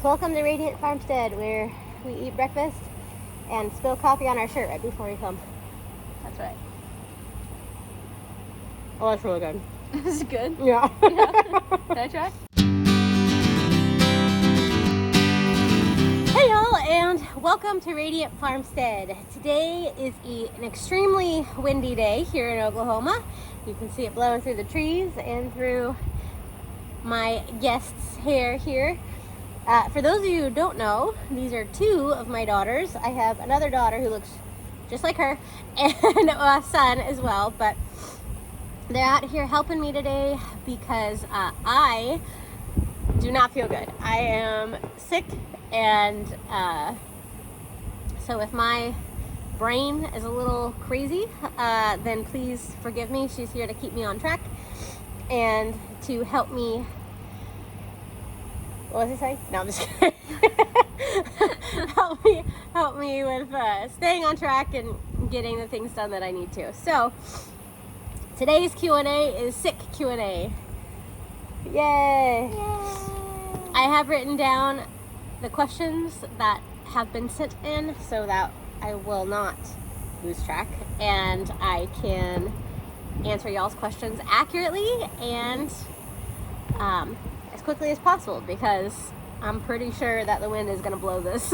Welcome to Radiant Farmstead, where we eat breakfast and spill coffee on our shirt right before we film. That's right. Oh, that's really good. Is it good? Yeah. Can I try? Hey y'all, and welcome to Radiant Farmstead. Today is an extremely windy day here in Oklahoma. You can see it blowing through the trees and through my guest's hair here. For those of you who don't know, these are two of my daughters. I have another daughter who looks just like her, and a son as well, but they're out here helping me today because I do not feel good. I am sick, and so if my brain is a little crazy, then please forgive me. She's here to keep me on track and to help me. What was I saying? No, I'm just kidding. help me with staying on track and getting the things done that I need to. So today's Q&A is sick Q&A. Yay! Yay! I have written down the questions that have been sent in so that I will not lose track and I can answer y'all's questions accurately and as quickly as possible, because I'm pretty sure that the wind is going to blow this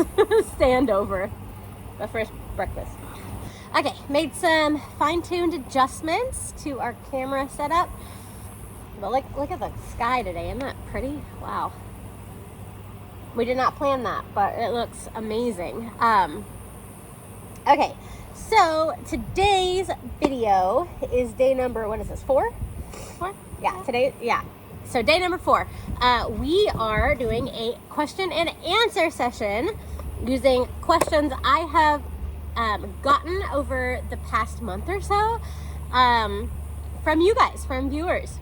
stand over. But first, breakfast. Okay, made some fine-tuned adjustments to our camera setup. But look at the sky today. Isn't that pretty? Wow. We did not plan that, but it looks amazing. Okay, so today's video is day number, what is this, 4? 4? Yeah, today, yeah. So day number 4, we are doing a question and answer session using questions I have gotten over the past month or so from you guys, from viewers.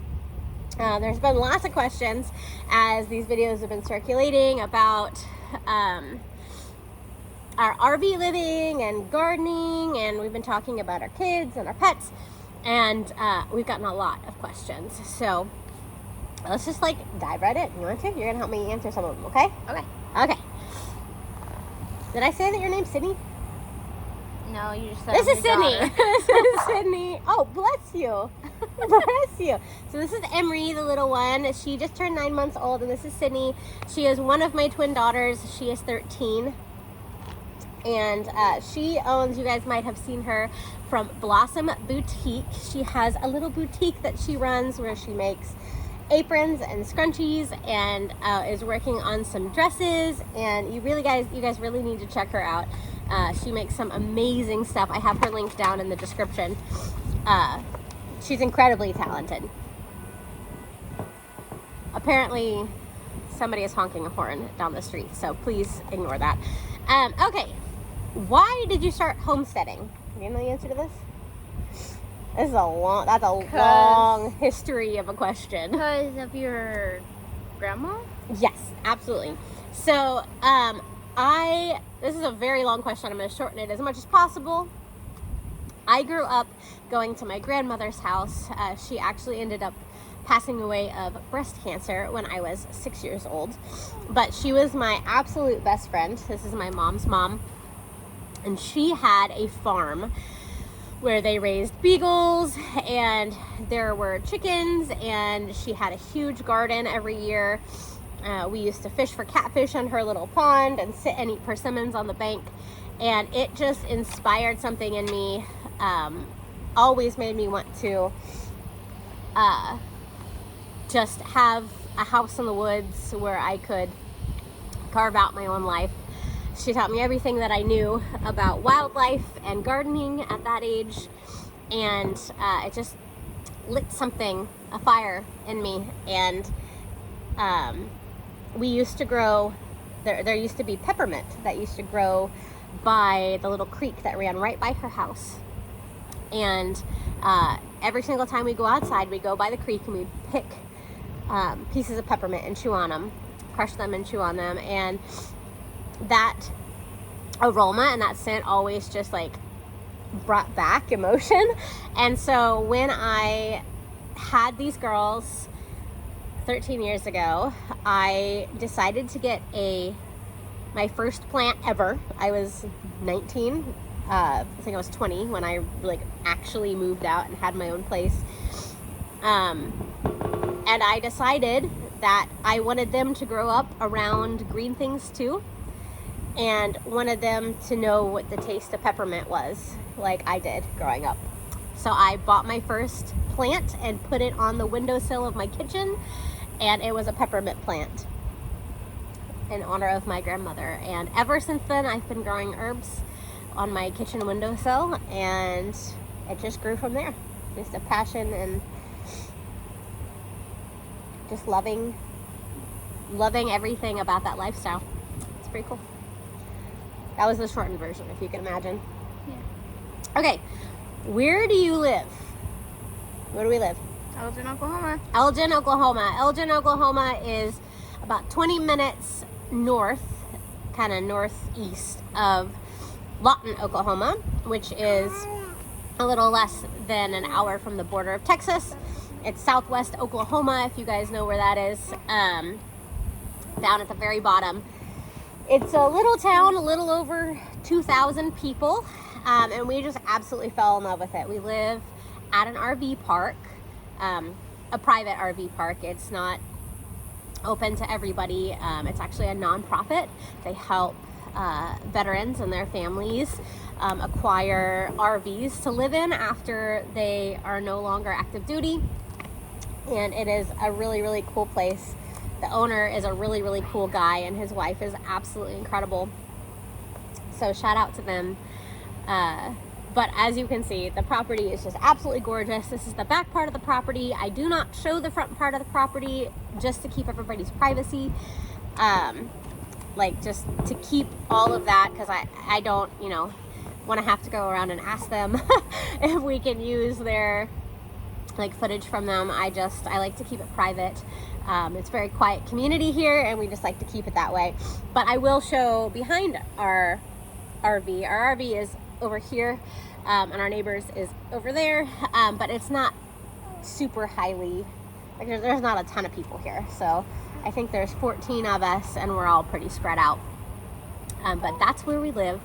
There's been lots of questions as these videos have been circulating about our RV living and gardening, and we've been talking about our kids and our pets, and we've gotten a lot of questions. So let's just dive right in. You want to? You're gonna help me answer some of them, okay? Okay. Did I say that your name's Sydnee? No, you just said this is Sydnee. This is Sydnee. Oh, bless you. Bless you. So this is Emery, the little one. She just turned 9 months old, and this is Sydnee. She is one of my twin daughters. She is 13. And she owns, you guys might have seen her from Blossom Boutique. She has a little boutique that she runs where she makes aprons and scrunchies, and is working on some dresses, and you guys really need to check her out. She makes some amazing stuff. I have her link down in the description. She's incredibly talented. Apparently somebody is honking a horn down the street, so please ignore that. Okay, why did you start homesteading? Do you know the answer to this? That's a long history of a question. Because of your grandma? Yes, absolutely. So, this is a very long question. I'm going to shorten it as much as possible. I grew up going to my grandmother's house. She actually ended up passing away of breast cancer when I was 6 years old. But she was my absolute best friend. This is my mom's mom. And she had a farm where they raised beagles, and there were chickens, and she had a huge garden every year. We used to fish for catfish on her little pond and sit and eat persimmons on the bank, and it just inspired something in me. Always made me want to just have a house in the woods where I could carve out my own life. She taught me everything that I knew about wildlife and gardening at that age, and it just lit a fire in me. And we used to grow, there used to be peppermint that used to grow by the little creek that ran right by her house. And every single time we go outside, we go by the creek and we pick pieces of peppermint and chew on them, crush them and chew on them, and that aroma and that scent always just brought back emotion. And so when I had these girls 13 years ago, I decided to get my first plant ever. I was 19. I think I was 20 when I like actually moved out and had my own place. And I decided that I wanted them to grow up around green things too, and wanted them to know what the taste of peppermint was, like I did growing up. So I bought my first plant and put it on the windowsill of my kitchen, and it was a peppermint plant in honor of my grandmother. And ever since then, I've been growing herbs on my kitchen windowsill, and it just grew from there. Just a passion and just loving everything about that lifestyle. It's pretty cool. That was the shortened version, if you can imagine. Yeah. Okay, where do you live? Where do we live? Elgin, Oklahoma. Elgin, Oklahoma. Elgin, Oklahoma is about 20 minutes north, kind of northeast of Lawton, Oklahoma, which is a little less than an hour from the border of Texas. It's southwest Oklahoma, if you guys know where that is, down at the very bottom. It's a little town, a little over 2,000 people, and we just absolutely fell in love with it. We live at an RV park, a private RV park. It's not open to everybody. It's actually a nonprofit. They help veterans and their families acquire RVs to live in after they are no longer active duty. And it is a really, really cool place. The owner is a really, really cool guy, and his wife is absolutely incredible. So shout out to them. But as you can see, the property is just absolutely gorgeous. This is the back part of the property. I do not show the front part of the property just to keep everybody's privacy. Like just to keep all of that, because I don't, want to have to go around and ask them if we can use their like footage from them. I like to keep it private. It's a very quiet community here, and we just like to keep it that way. But I will show behind our RV. Our RV is over here, and our neighbors is over there, but it's not super highly, like there's not a ton of people here. So I think there's 14 of us, and we're all pretty spread out. But that's where we live.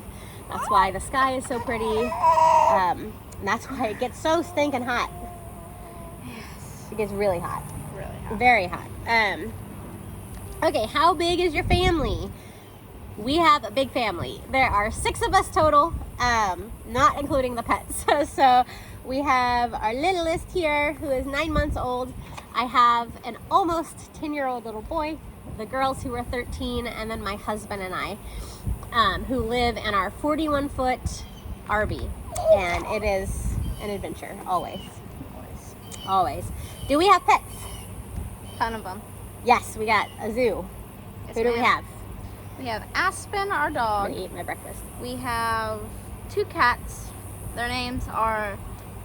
That's why the sky is so pretty. And that's why it gets so stinking hot. It gets really hot. Really hot. Very hot. Okay, how big is your family? We have a big family. There are 6 of us total, not including the pets. So we have our littlest here, who is 9 months old. I have an almost 10-year-old little boy, the girls who are 13, and then my husband and I, who live in our 41-foot RV. And it is an adventure, always. Always. Do we have pets? Ton of them. Yes, we got a zoo. Yes, Who do we ma'am. have? We have Aspen, our I'm dog. gonna eat my breakfast. We have 2 cats. Their names are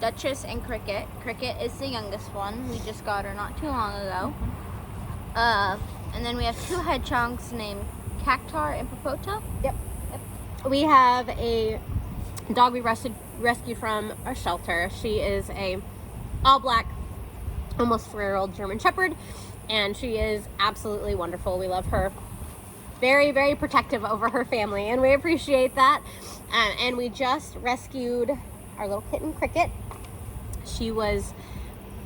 Duchess and Cricket. Cricket is the youngest one. We just got her not too long ago. And then we have 2 hedgehogs named Cactar and Popota. Yep. We have a dog we rescued from our shelter. She is a all black, almost 4-year-old German Shepherd, and she is absolutely wonderful. We love her. Very, very protective over her family, and we appreciate that. And we just rescued our little kitten, Cricket. She was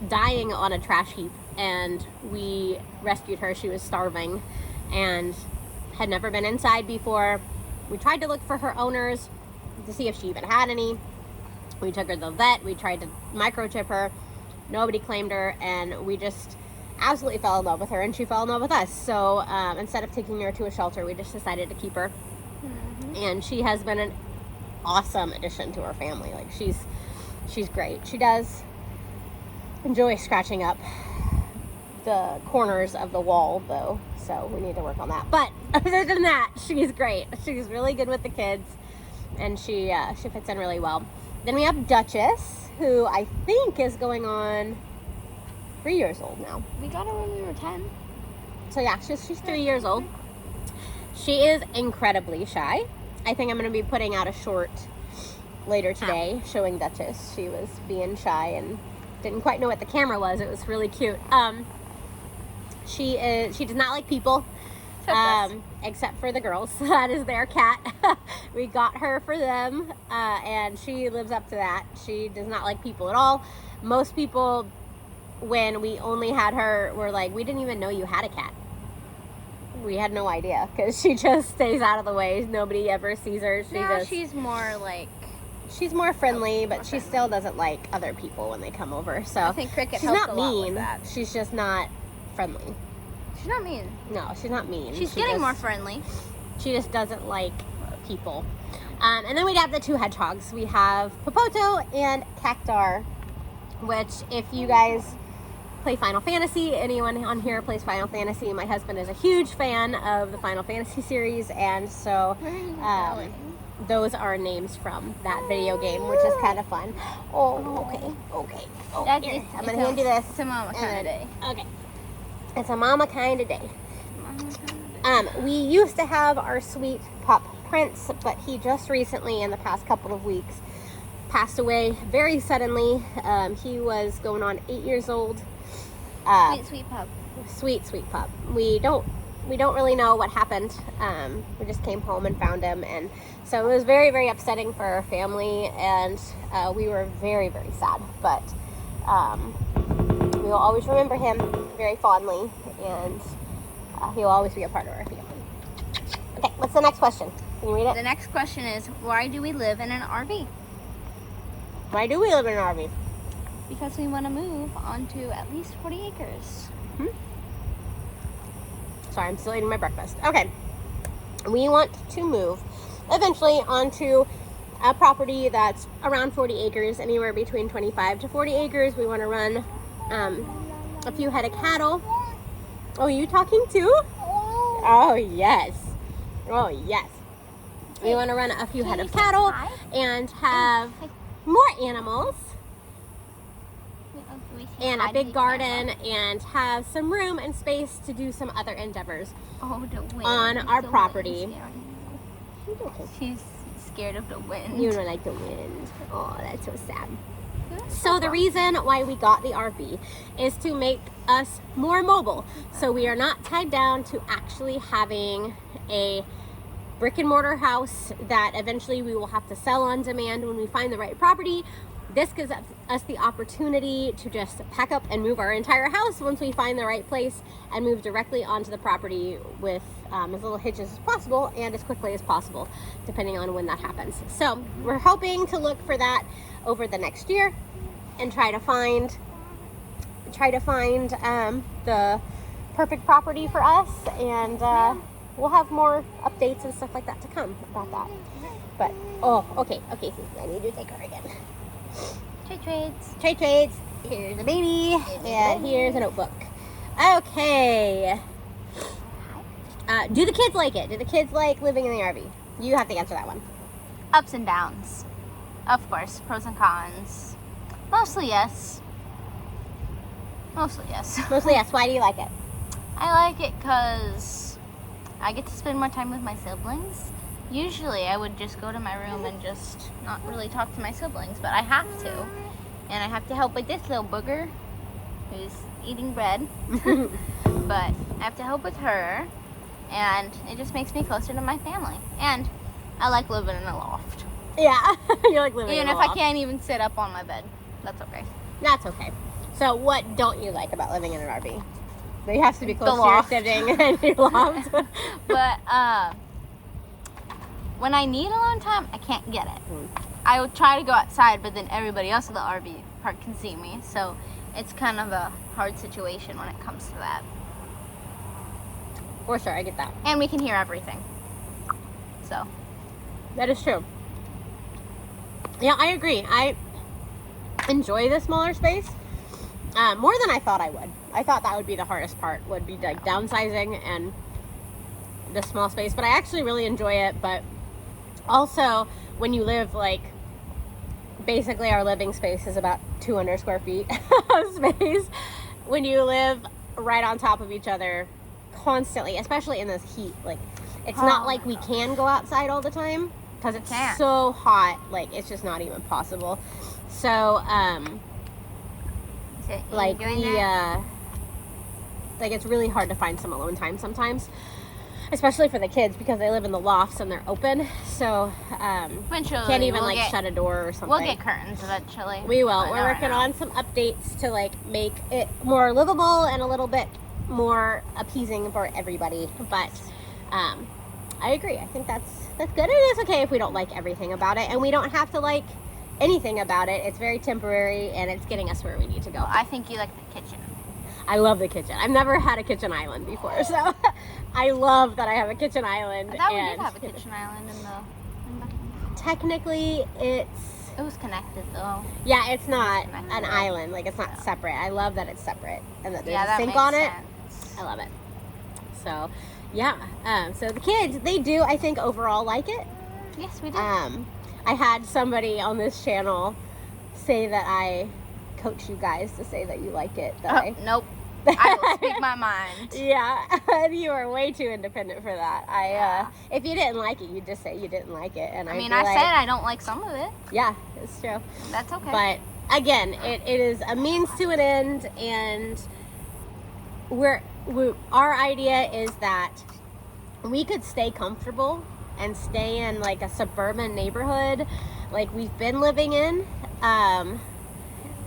dying on a trash heap, and we rescued her. She was starving and had never been inside before. We tried to look for her owners to see if she even had any. We took her to the vet. We tried to microchip her. Nobody claimed her, and we just absolutely fell in love with her, and she fell in love with us. So instead of taking her to a shelter, we just decided to keep her. Mm-hmm. And she has been an awesome addition to our family. Like she's great. She does enjoy scratching up the corners of the wall though, so we need to work on that. But other than that, she's great. She's really good with the kids, and she fits in really well. Then we have Duchess, who I think is going on 3 years old now. We got her when we were 10. So yeah, she's 3 years old. She is incredibly shy. I think I'm going to be putting out a short later today showing Duchess. She was being shy and didn't quite know what the camera was. It was really cute. She does not like people, except for the girls. That is their cat. We got her for them, and she lives up to that. She does not like people at all. Most people, when we only had her, were like, we didn't even know you had a cat. We had no idea, because she just stays out of the way. Nobody ever sees her. She's more like... She's more friendly, but she still doesn't like other people when they come over. So I think Cricket she's helps not a lot mean. with that. She's just not friendly. She's not mean. No, she's not mean. She's getting more friendly. She just doesn't like people. And then we have the 2 hedgehogs. We have Popoto and Cactar, which, if you guys play Final Fantasy, anyone on here plays Final Fantasy, my husband is a huge fan of the Final Fantasy series, and so those are names from that video game, which is kind of fun. Oh, okay. Oh, here, I'm going to hand you this. It's a mama kind of day. Okay. It's a mama kind of day. We used to have our sweet pup Prince, but he just recently, in the past couple of weeks, passed away very suddenly. He was going on 8 years old. Sweet pup. Sweet pup. We don't really know what happened. We just came home and found him, and so it was very, very upsetting for our family, and we were very, very sad. But we will always remember him very fondly, and he will always be a part of our family. Okay, what's the next question? Can you read it? The next question is, why do we live in an RV? Why do we live in an RV? Because we want to move onto at least 40 acres. Sorry, I'm still eating my breakfast. Okay. We want to move eventually onto a property that's around 40 acres, anywhere between 25 to 40 acres. We want to run a few head of cattle. Oh, you talking too? Oh, yes. Oh, yes. We want to run a few head of cattle and have more animals and a big garden and have some room and space to do some other endeavors on our property. She's scared of the wind. You don't like the wind. Oh, that's so sad. So the reason why we got the RV is to make us more mobile. So we are not tied down to actually having a brick and mortar house that eventually we will have to sell on demand when we find the right property. This gives us the opportunity to just pack up and move our entire house once we find the right place and move directly onto the property with as little hitches as possible and as quickly as possible, depending on when that happens. So we're hoping to look for that over the next year and try to find the perfect property for us, and we'll have more updates and stuff like that to come about that. But okay, Susie, I need to take her again. Trades. Here's a baby, and here's a notebook. Okay. Do the kids like it? Do the kids like living in the RV? You have to answer that one. Ups and downs. Of course, pros and cons. Mostly yes. Mostly yes. Why do you like it? I like it because I get to spend more time with my siblings. Usually I would just go to my room and just not really talk to my siblings, but I have to. And I have to help with this little booger who's eating bread. But I have to help with her, and it just makes me closer to my family. And I like living in a loft. Yeah, you like living in a loft. Even if I can't even sit up on my bed, that's okay. That's okay. So what don't you like about living in an RV? You have to be close to your sibling and your loft. But when I need alone time, I can't get it. I would try to go outside, but then everybody else in the RV park can see me. So it's kind of a hard situation when it comes to that. For sure, I get that. And we can hear everything. So. That is true. Yeah, I agree. I enjoy the smaller space more than I thought I would. I thought that would be the hardest part, would be like downsizing and the small space, but I actually really enjoy it. But also, when you live, like, basically our living space is about 200 square feet of space. When you live right on top of each other constantly, especially in this heat, like, it's not like we can go outside all the time because it's so hot. Like, it's just not even possible. So, like, the Like, it's really hard to find some alone time sometimes, especially for the kids because they live in the lofts and they're open. So, Eventually, can't even like shut a door or something. We'll get curtains eventually. We will. We're working on some updates to like make it more livable and a little bit more appeasing for everybody. But I agree. I think that's good. And it's okay if we don't like everything about it, and we don't have to like anything about it. It's very temporary, and it's getting us where we need to go. I think you like the kitchen. I love the kitchen. I've never had a kitchen island before, so I love that I have a kitchen island. I thought we did have a kitchen island in the. Technically, it was connected though. Yeah, it's not an island. Like, it's not separate. I love that it's separate and that there's a sink makes on it. sense. I love it. So, yeah. So the kids, they do, I think, overall like it. Yes, we do. I had somebody on this channel say that I coach you guys to say that you like it. Nope. I will speak my mind. Yeah, you are way too independent for that. If you didn't like it, you'd just say you didn't like it. And I mean, I said I don't like some of it. Yeah, it's true. That's okay. But again, it is a means to an end, and our idea is that we could stay comfortable and stay in like a suburban neighborhood like we've been living in,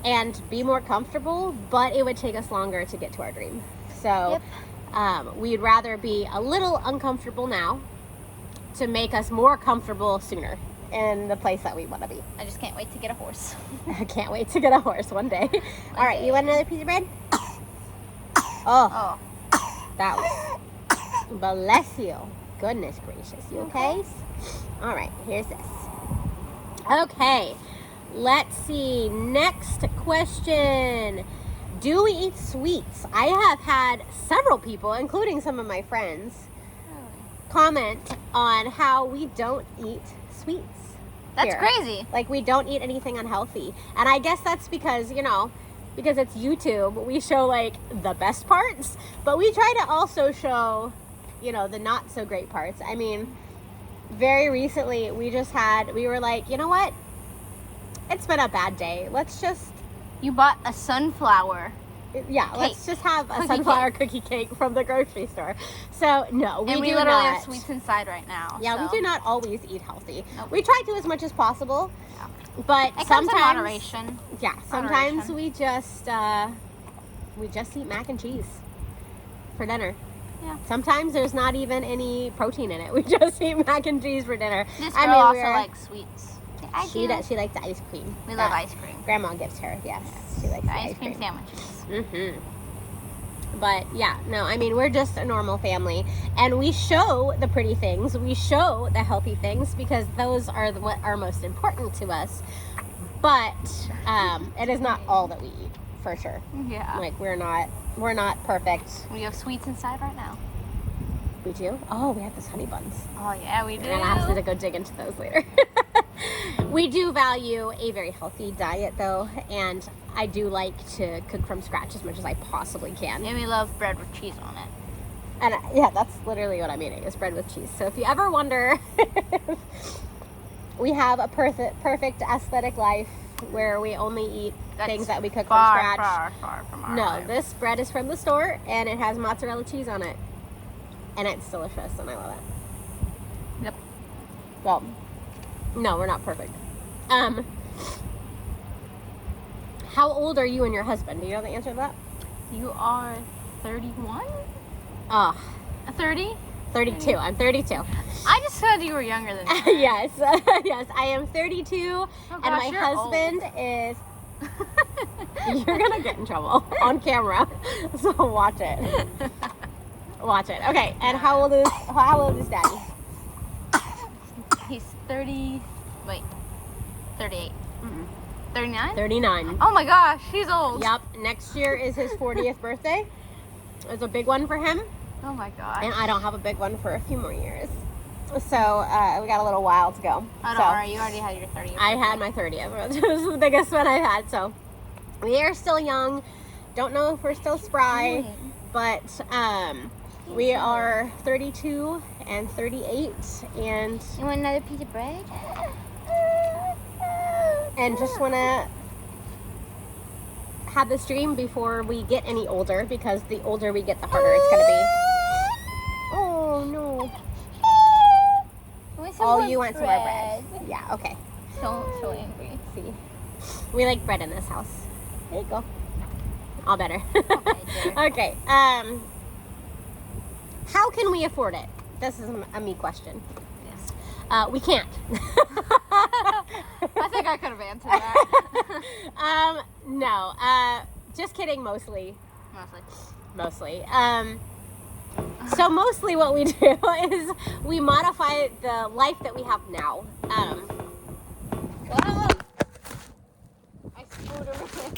and be more comfortable, but it would take us longer to get to our dream. So we'd rather be a little uncomfortable now to make us more comfortable sooner in the place that we want to be. I just can't wait to get a horse. I can't wait to get a horse one day. All right, you want another piece of bread? Oh. That was, bless you. Goodness gracious. You okay? All right, here's this. Okay, let's see. Next question. Do we eat sweets? I have had several people, including some of my friends, comment on how we don't eat sweets. That's crazy. Like, we don't eat anything unhealthy. And I guess that's because, because it's YouTube, we show like the best parts, but we try to also show, the not so great parts. I mean, very recently we were like, you know what? It's been a bad day. Let's just... You bought a sunflower. Yeah, cake. Let's just have a sunflower cookie cake from the grocery store. So, no, we literally have sweets inside right now. Yeah, so. We do not always eat healthy. Nope. We try to as much as possible, but it sometimes... comes in moderation. Yeah, sometimes we just eat mac and cheese for dinner. Yeah. Sometimes there's not even any protein in it. We just eat mac and cheese for dinner. This girl also likes sweets. She likes ice cream. We love ice cream. Grandma gives her, yes. She likes the ice cream sandwiches. Mm-hmm. But yeah, no, I mean, we're just a normal family, and we show the pretty things. We show the healthy things because those are what are most important to us. But it is not all that we eat, for sure. Yeah. Like, we're not perfect. We have sweets inside right now. We do? Oh, we have those honey buns. Oh yeah, we do. We're gonna have to go dig into those later. We do value a very healthy diet, though, and I do like to cook from scratch as much as I possibly can. And we love bread with cheese on it. And yeah, that's literally what I'm eating, is bread with cheese. So if you ever wonder, we have a perfect aesthetic life where we only eat things that we cook from scratch. Far from our No, life. this bread is from the store, and it has mozzarella cheese on it. And it's delicious, and I love it. Yep. Well, no, we're not perfect. How old are you and your husband? Do you know the answer to that? You are 31? 30? 32. I'm 32. I just said you were younger than me. Yes. Yes, I am 32, and my husband is... You're going to get in trouble on camera, so watch it. Watch it. Okay, and how old is Daddy? He's 38. 39? 39. Oh my gosh, he's old. Yep, next year is his 40th birthday. It's a big one for him. Oh my gosh. And I don't have a big one for a few more years. So, we got a little while to go. Oh, don't worry, you already had your 30th. I had my 30th, which was the biggest one I've had. So, we are still young. Don't know if we're still spry, but we are 32 and 38, and... You want another piece of bread? And just want to had this dream before we get any older, because the older we get, the harder it's gonna be. Oh no. Oh, you want some more bread? Yeah, okay. So angry. See, we like bread in this house. There you go. All better. Okay. How can we afford it? This is a me question. Yes. We can't. I think I could have answered that. No. Just kidding. Mostly. So mostly what we do is we modify the life that we have now. Whoa. I screwed everything.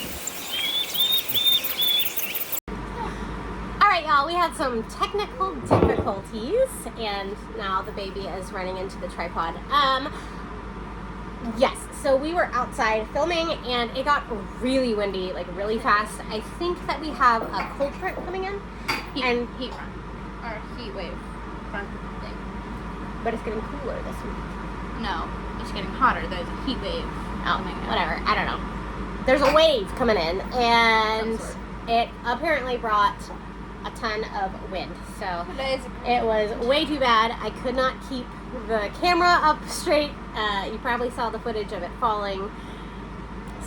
All right, y'all, we had some technical difficulties, and now the baby is running into the tripod. Yes, so we were outside filming, and it got really windy, like really fast. I think that we have a cold front coming in. Heat front. Or heat wave front thing. But it's getting cooler this week. No, it's getting hotter. There's a heat wave. Oh, whatever. I don't know. There's a wave coming in, and it apparently brought a ton of wind. So it was way too bad. I could not keep the camera up straight. You probably saw the footage of it falling.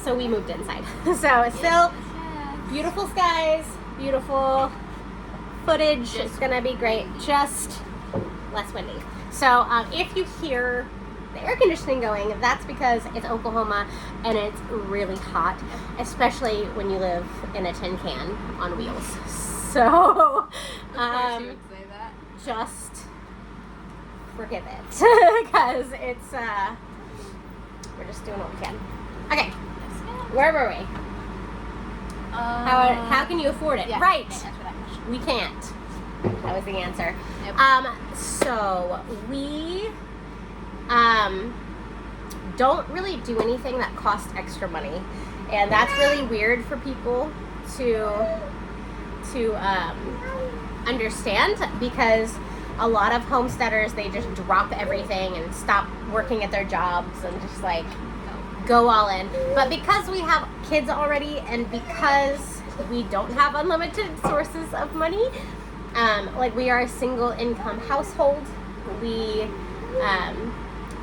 So we moved inside. So it's still beautiful skies, beautiful footage. It's gonna be great. Just less windy. So if you hear the air conditioning going, that's because it's Oklahoma and it's really hot, especially when you live in a tin can on wheels. So Of course you would say that. just forgive it, because it's we're just doing what we can. Okay, where were we? How can you afford it? Yeah, Right. can't answer that question. We can't. That was the answer. Yep. So we don't really do anything that costs extra money, and that's really weird for people to understand, because a lot of homesteaders, they just drop everything and stop working at their jobs and just like go all in. But because we have kids already, and because we don't have unlimited sources of money, like we are a single income household, we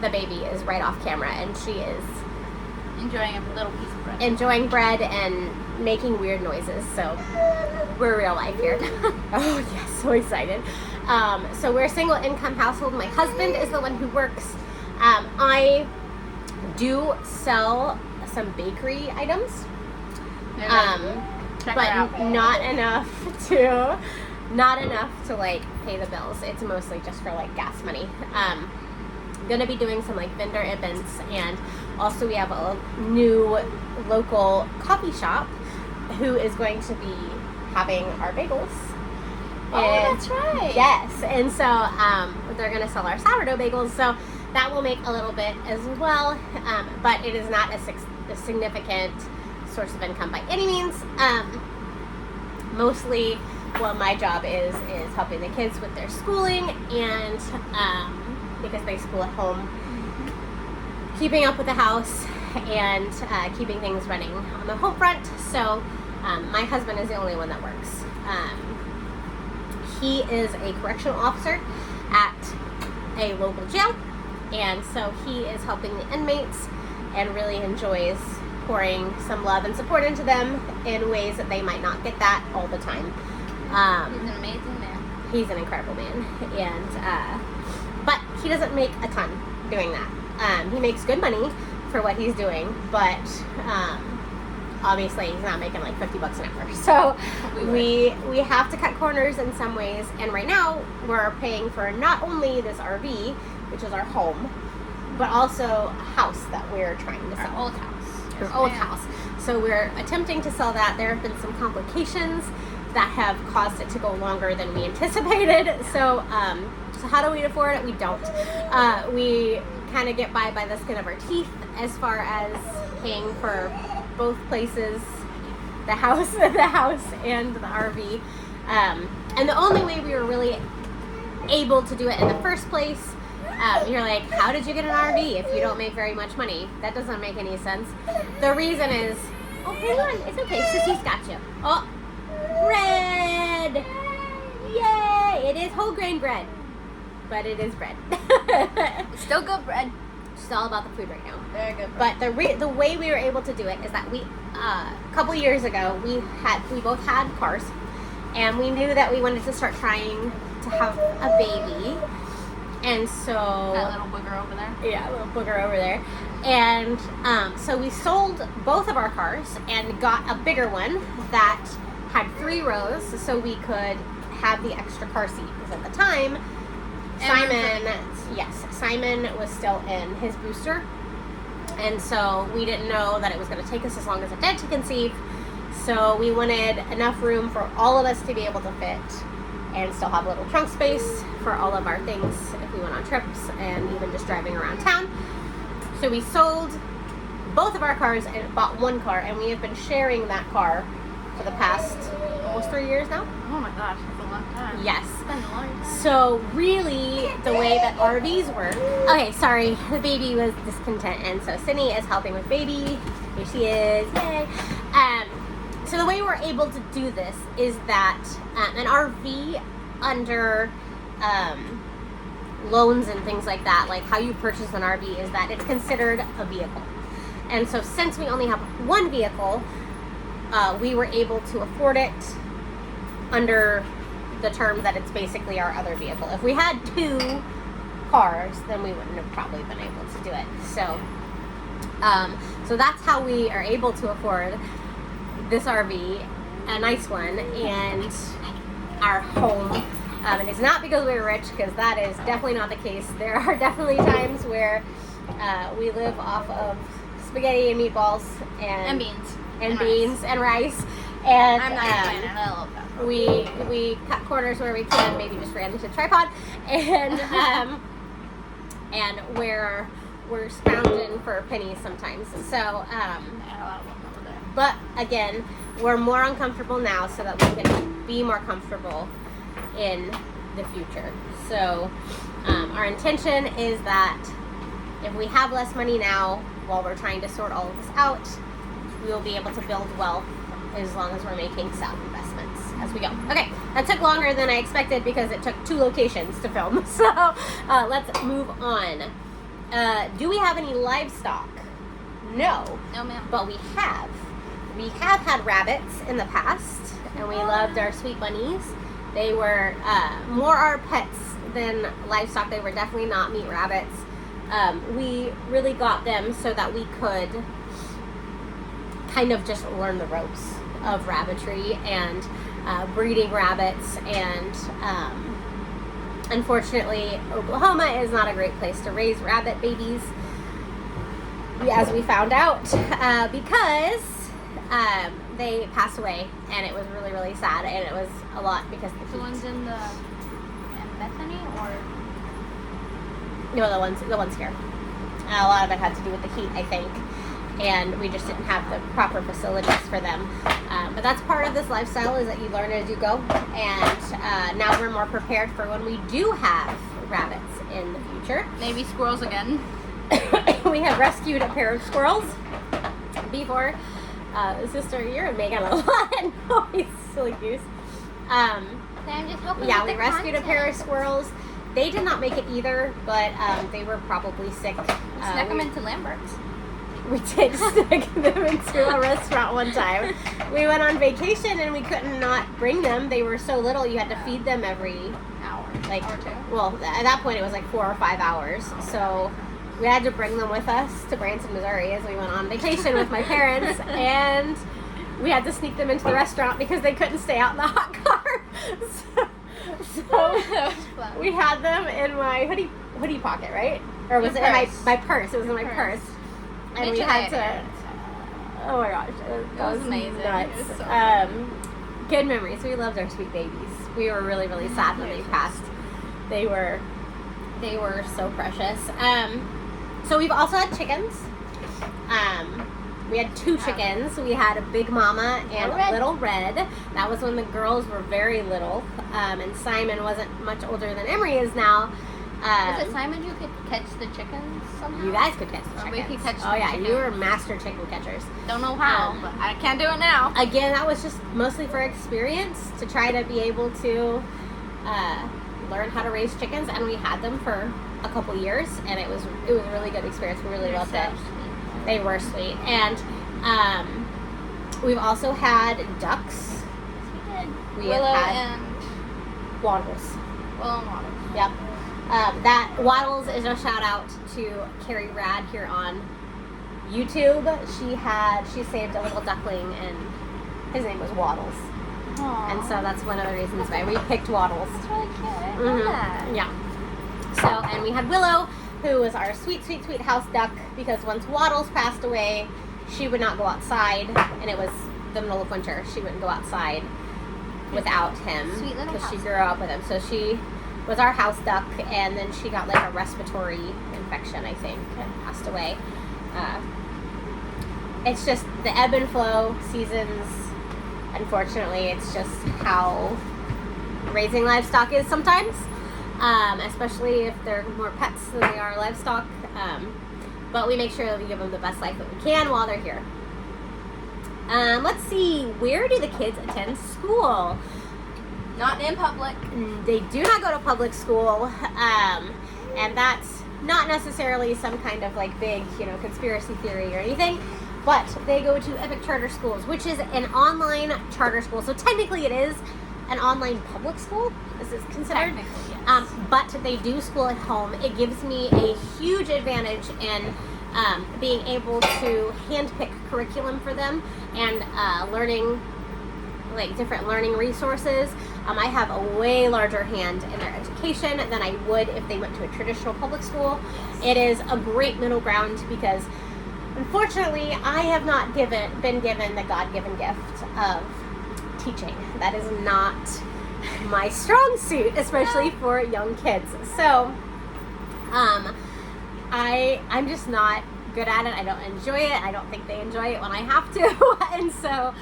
the baby is right off camera, and she is Enjoying a little piece of bread. enjoying bread and making weird noises. So we're real life here. Oh yes, so excited. So we're a single income household. My husband is the one who works. I do sell some bakery items, Check her out. but not enough to like pay the bills. It's mostly just for like gas money. Gonna be doing some like vendor events, and also we have a new local coffee shop who is going to be having our bagels. Oh, that's right. Yes, and so they're gonna sell our sourdough bagels, so that will make a little bit as well, but it is not a significant source of income by any means. Mostly what my job is helping the kids with their schooling, and because they school at home, keeping up with the house and keeping things running on the home front. So my husband is the only one that works. He is a correctional officer at a local jail, and so he is helping the inmates and really enjoys pouring some love and support into them in ways that they might not get that all the time. He's an amazing man. He's an incredible man, and but he doesn't make a ton doing that. He makes good money for what he's doing, but obviously he's not making like $50 an hour. So we have to cut corners in some ways, and right now we're paying for not only this RV, which is our home, but also a house that we're trying to sell. Our old house. Our old house. So we're attempting to sell that. There have been some complications that have caused it to go longer than we anticipated. So how do we afford it? We don't. We kind of get by the skin of our teeth as far as paying for both places, the house and the RV. And the only way we were really able to do it in the first place, you're like, how did you get an RV if you don't make very much money? That doesn't make any sense. The reason is Oh, hang on. It's okay. Sissy's got you. Oh, bread. Yay. It is whole grain bread, but it is bread. It's still good bread. It's all about the food right now. Very good bread. But the way we were able to do it is that we, a couple years ago, we both had cars, and we knew that we wanted to start trying to have a baby. And so That little booger over there. yeah, a little booger over there. And so we sold both of our cars and got a bigger one that had 3 rows, so we could have the extra car seat. Because at the time, Simon was still in his booster, and so we didn't know that it was going to take us as long as it did to conceive. So we wanted enough room for all of us to be able to fit, and still have a little trunk space for all of our things if we went on trips and even just driving around town. So we sold both of our cars and bought one car, and we have been sharing that car for the past almost 3 years now. Oh my gosh, that's a long time. Yes. It's been a long time. So really, the way that RVs work. Okay, sorry, the baby was discontent, and so Sydnee is helping with baby. Here she is, yay! So the way we're able to do this is that an RV under loans and things like that, like how you purchase an RV, is that it's considered a vehicle. And so since we only have one vehicle, we were able to afford it under the term that it's basically our other vehicle. If we had 2 cars, then we wouldn't have probably been able to do it. So, so that's how we are able to afford this RV, a nice one, and our home. And it's not because we were rich, because that is definitely not the case. There are definitely times where we live off of spaghetti and meatballs and beans. And beans and rice. And I'm not a fan. I love that. we cut corners where we can, maybe just ran into the tripod, and and we're scrounging for pennies sometimes. So but again, we're more uncomfortable now so that we can be more comfortable in the future. So our intention is that if we have less money now while we're trying to sort all of this out, we will be able to build wealth as long as we're making sound investments as we go. Okay, that took longer than I expected because it took 2 locations to film. So let's move on. Do we have any livestock? No. No, ma'am. But we have. We have had rabbits in the past, and we loved our sweet bunnies. They were more our pets than livestock. They were definitely not meat rabbits. We really got them so that we could kind of just learn the ropes of rabbitry and breeding rabbits. And unfortunately, Oklahoma is not a great place to raise rabbit babies, as we found out, because they passed away, and it was really, really sad, and it was a lot because of the The ones in Bethany, or no, the ones here. A lot of it had to do with the heat, I think, and we just didn't have the proper facilities for them. But that's part of this lifestyle, is that you learn as you go, and now we're more prepared for when we do have rabbits in the future. maybe squirrels again. We have rescued a pair of squirrels before. Sister, you're making a lot of noise, silly goose. I'm just hoping. Yeah, we rescued a pair of squirrels. They did not make it either, but they were probably sick. Snuck them into Lambert's. We did stick them into a restaurant one time. We went on vacation and we couldn't not bring them. They were so little, you had to feed them every Hour. like Or 2. well, at that point it was like 4 or 5 hours. So we had to bring them with us to Branson, Missouri, as we went on vacation with my parents, and we had to sneak them into the restaurant because they couldn't stay out in the hot car. So we had them in my hoodie pocket, right? Or was it in my purse? It was in my purse. And we had to. Oh my gosh, that was amazing. Nuts. It was so good memories. We loved our sweet babies. We were really, really sad when they passed. They were so precious. So we've also had chickens. We had 2 chickens. We had a big mama and a little red. That was when the girls were very little, and Simon wasn't much older than Emery is now. Was it Simon who could catch the chickens somehow? You guys could catch the chickens. We could catch Oh yeah, chickens. you were master chicken catchers. Don't know how, but I can't do it now. Again, that was just mostly for experience, to try to be able to learn how to raise chickens, and we had them for a couple years, and it was a really good experience. We really loved it. Sweet. They were sweet. And we've also had ducks. We did. We Willow have had and waddles. Willow and Water. Yep. That Waddles is a shout out to Carrie Rad here on YouTube. She saved a little duckling, and his name was Waddles. Aww. And so that's one of the reasons why we picked Waddles. That's really cute. I love that. Yeah. So, and we had Willow, who was our sweet, sweet, sweet house duck, because once Waddles passed away, she would not go outside, and it was the middle of winter. She wouldn't go outside without him, Sweet little because she house grew up with him. So she was our house duck, and then she got like a respiratory infection, I think, and passed away. It's just the ebb and flow seasons. Unfortunately, it's just how raising livestock is sometimes, especially if they're more pets than they are livestock. But we make sure that we give them the best life that we can while they're here. Let's see, where do the kids attend school? Not in public. They do not go to public school, and that's not necessarily some kind of like big, conspiracy theory or anything, but they go to Epic Charter Schools, which is an online charter school. So technically it is an online public school, this is considered. Technically, yes. But they do school at home. It gives me a huge advantage in being able to handpick curriculum for them and learning, like different learning resources. I have a way larger hand in their education than I would if they went to a traditional public school. It is a great middle ground because, unfortunately, I have not been given the God-given gift of teaching. That is not my strong suit, especially for young kids. So, I'm just not good at it. I don't enjoy it. I don't think they enjoy it when I have to. And so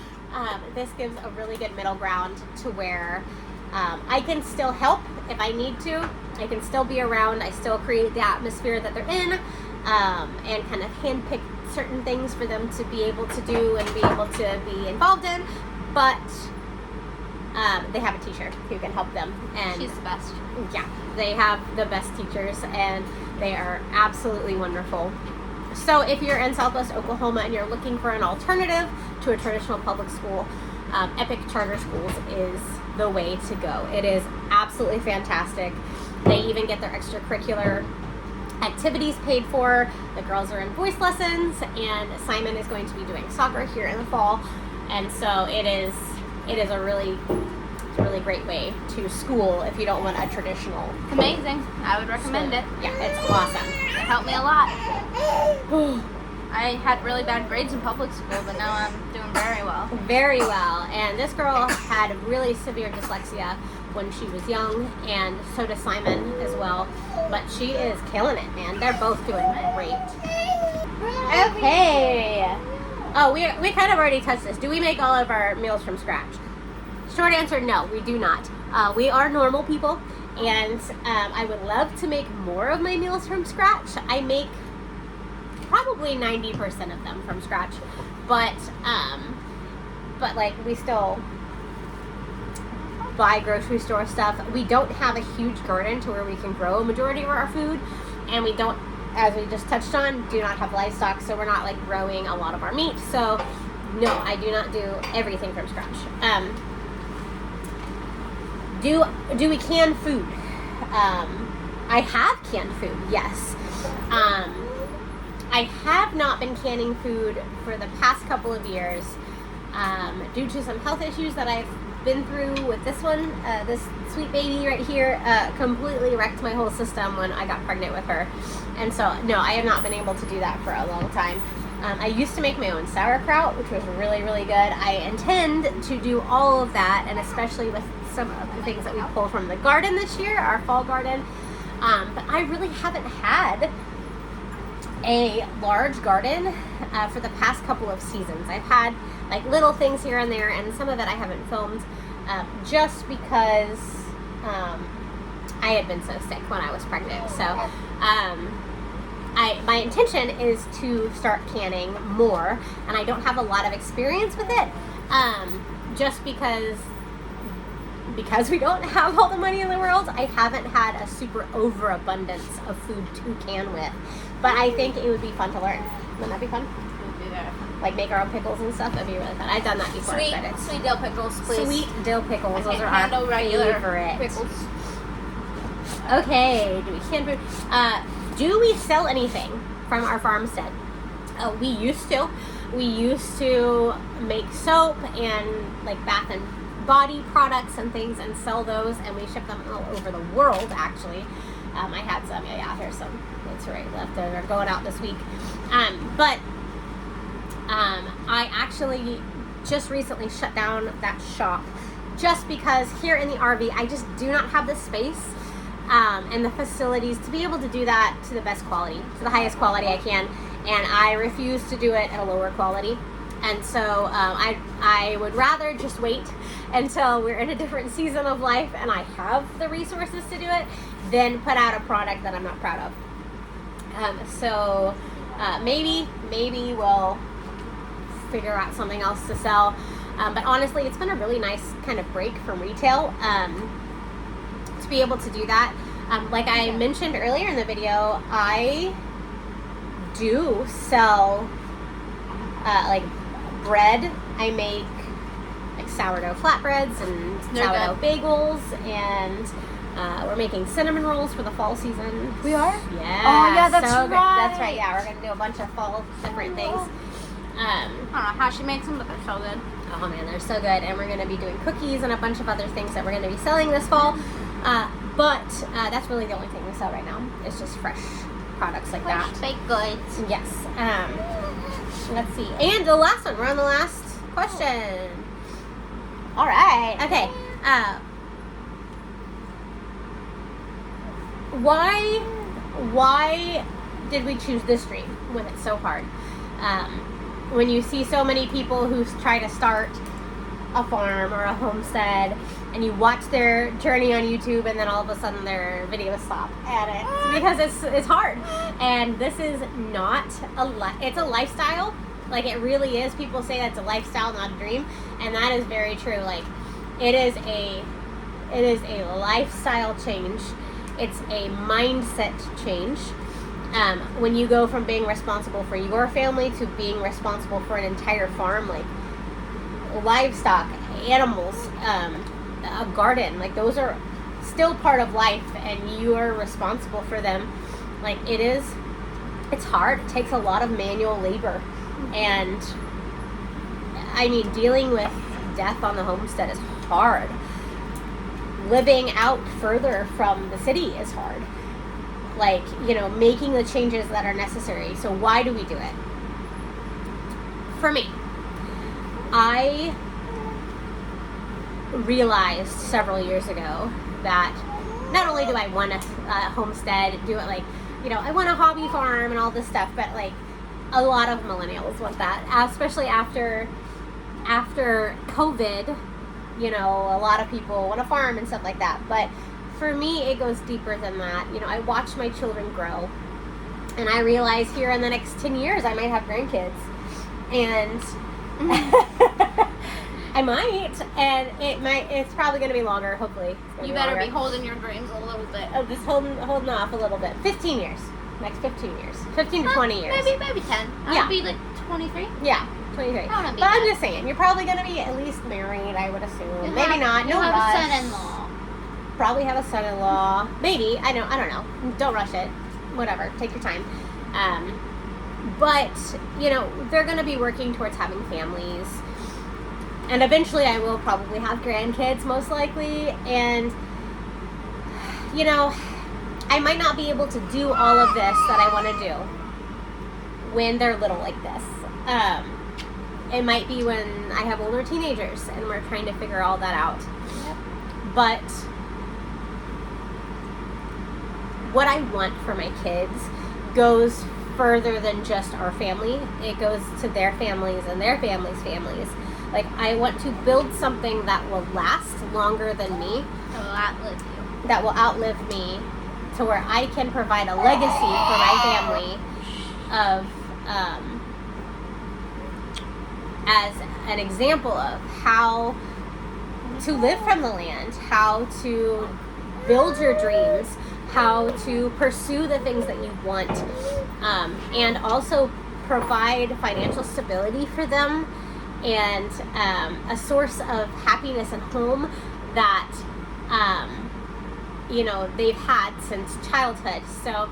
this gives a really good middle ground to where I can still help if I need to. I can still be around. I still create the atmosphere that they're in, and kind of handpick certain things for them to be able to do and be able to be involved in. But they have a teacher who can help them. And She's the best. yeah, they have the best teachers, and they are absolutely wonderful. So if you're in Southwest Oklahoma and you're looking for an alternative to a traditional public school, Epic Charter Schools is the way to go. It is absolutely fantastic. They even get their extracurricular activities paid for. The girls are in voice lessons, and Simon is going to be doing soccer here in the fall. And so it is a really great way to school if you don't want a traditional. It's amazing. I would recommend it. Yeah, it's awesome. It helped me a lot. I had really bad grades in public school, but now I'm doing very well. Very well. And this girl had really severe dyslexia when she was young, and so does Simon as well. But she is killing it, man. They're both doing great. Okay. Oh, we kind of already touched this. Do we make all of our meals from scratch? Short answer, no, we do not. We are normal people, and I would love to make more of my meals from scratch. I make probably 90% of them from scratch, but like we still buy grocery store stuff. We don't have a huge garden to where we can grow a majority of our food, and we don't, as we just touched on, do not have livestock, so we're not like growing a lot of our meat. So no, I do not do everything from scratch. Do we can food? I have canned food, yes. I have not been canning food for the past couple of years due to some health issues that I've been through with this one. This sweet baby right here completely wrecked my whole system when I got pregnant with her. And so, no, I have not been able to do that for a long time. I used to make my own sauerkraut, which was really, really good. I intend to do all of that, and especially with some of the things that we pull from the garden this year, our fall garden. But I really haven't had a large garden for the past couple of seasons. I've had like little things here and there, and some of it I haven't filmed just because I had been so sick when I was pregnant. So my intention is to start canning more, and I don't have a lot of experience with it, just because we don't have all the money in the world. I haven't had a super overabundance of food to can with, but I think it would be fun to learn. Wouldn't that be fun? Like make our own pickles and stuff. That'd be really fun. I've done that before. Sweet dill pickles, please. Sweet dill pickles. Those are handle our regular favorite. pickles. Okay. Do we can food? Do we sell anything from our farmstead? We used to. We used to make soap and like bath and body products and things and sell those, and we ship them all over the world. Actually, I had some. Yeah, here's some. It's right left. They're going out this week. But I actually just recently shut down that shop just because here in the RV I just do not have the space and the facilities to be able to do that to the best quality, to the highest quality I can, and I refuse to do it at a lower quality. And so I would rather just wait until we're in a different season of life and I have the resources to do it than put out a product that I'm not proud of. Maybe we'll figure out something else to sell. But honestly, it's been a really nice kind of break from retail to be able to do that. Like I mentioned earlier in the video, I do sell like bread. I make like sourdough flatbreads and sourdough bagels, and we're making cinnamon rolls for the fall season. We are? Yeah. Oh yeah, that's so right. That's right. Yeah, we're gonna do a bunch of fall different things. I don't know how she makes them, but they're so good. Oh man, they're so good. And we're gonna be doing cookies and a bunch of other things that we're gonna be selling this fall. But that's really the only thing we sell right now. It's just fresh products like that. Fresh baked goods. Yes. Let's see. And the last one. We're on the last question. All right. Okay. Why did we choose this dream when it's so hard? When you see so many people who try to start a farm or a homestead, and you watch their journey on YouTube, and then all of a sudden their videos stop, and it's because it's hard. And this is not it's a lifestyle. Like it really is. People say that's a lifestyle, not a dream, and that is very true. Like it is a lifestyle change. It's a mindset change. When you go from being responsible for your family to being responsible for an entire farm, like livestock, animals, a garden, like those are still part of life and you are responsible for them. Like it's hard. It takes a lot of manual labor. And I mean, dealing with death on the homestead is hard. Living out further from the city is hard. Like, making the changes that are necessary. So why do we do it? For me, I realized several years ago that not only do I want a homestead, do it like, I want a hobby farm and all this stuff, but like a lot of millennials want that, especially after COVID. A lot of people want a farm and stuff like that. But for me, it goes deeper than that. I watch my children grow, and I realize here in the next 10 years, I might have grandkids, and I might, and it's probably going to be longer, hopefully. You better be holding your dreams a little bit. Oh, just holding off a little bit. 15 years. Next 15 years. 15 to 20 years. Maybe 10. I'll be like 23. Yeah. 23. But I'm just saying, you're probably going to be at least married, I would assume. Maybe not. No rush. You'll have a son-in-law. Probably have a son-in-law. Maybe. I don't know. Don't rush it. Whatever. Take your time. But, they're going to be working towards having families. And eventually I will probably have grandkids, most likely. And, I might not be able to do all of this that I want to do when they're little like this. It might be when I have older teenagers and we're trying to figure all that out. Yep. But what I want for my kids goes further than just our family. It goes to their families and their families' families. Like, I want to build something that will last longer than me. It will outlive you. that will outlive me, to where I can provide a legacy for my family of as an example of how to live from the land, how to build your dreams, how to pursue the things that you want, and also provide financial stability for them, and a source of happiness and home that they've had since childhood. So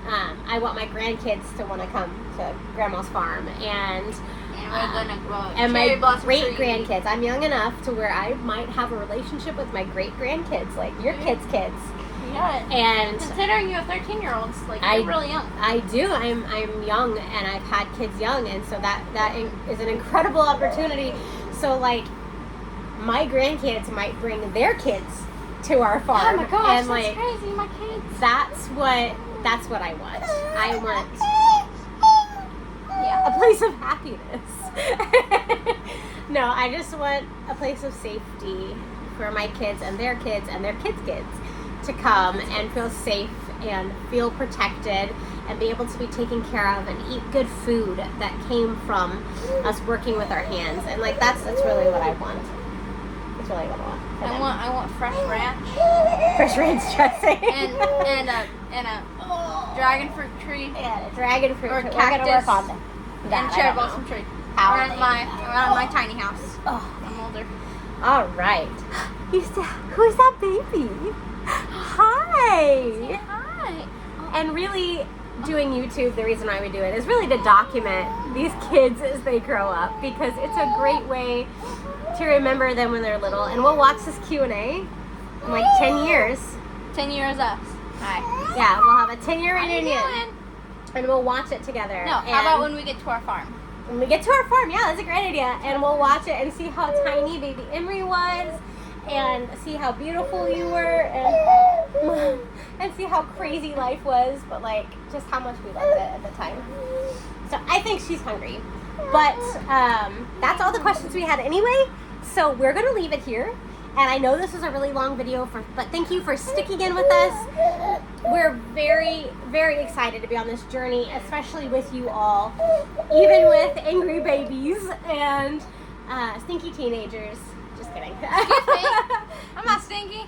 I want my grandkids to want to come to Grandma's farm, and we're gonna grow and my great grandkids. I'm young enough to where I might have a relationship with my great grandkids, like your kids' kids. Yeah. And considering you have 13-year-olds, you're really young. I do. I'm young, and I've had kids young, and so that is an incredible opportunity. So my grandkids might bring their kids to our farm. Oh my gosh, and that's crazy, my kids. That's what I want. I want a place of happiness. No, I just want a place of safety for my kids and their kids to come and feel safe and feel protected and be able to be taken care of and eat good food that came from us working with our hands. And that's really what I want. That's really what I want. I want fresh ranch. Fresh ranch dressing. and a dragon fruit tree. Yeah, a dragon fruit tree. Cactus. We're gonna work on that. And cherry blossom tree. Around my tiny house. Oh, I'm older. all right. Who's that baby? Hi. Hi. And really, doing YouTube, the reason why we do it is really to document these kids as they grow up, because it's a great way to remember them when they're little. And we'll watch this Q&A in 10 years. 10 years us. Hi. Yeah, we'll have a 10-year reunion. And we'll watch it together. No, how about when we get to our farm? When we get to our farm, yeah, that's a great idea. And we'll watch it and see how tiny baby Emery was, and see how beautiful you were, and see how crazy life was, but just how much we loved it at the time. So I think she's hungry. But that's all the questions we had anyway. So we're going to leave it here. And I know this is a really long video, but thank you for sticking in with us. We're very, very excited to be on this journey, especially with you all, even with angry babies and stinky teenagers. Just kidding. Excuse me. I'm not stinky.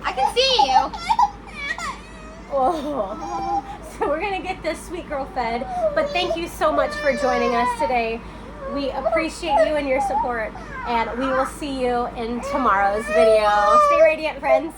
I can see you. Oh. So we're going to get this sweet girl fed. But thank you so much for joining us today. We appreciate you and your support, and we will see you in tomorrow's video. Stay radiant, friends.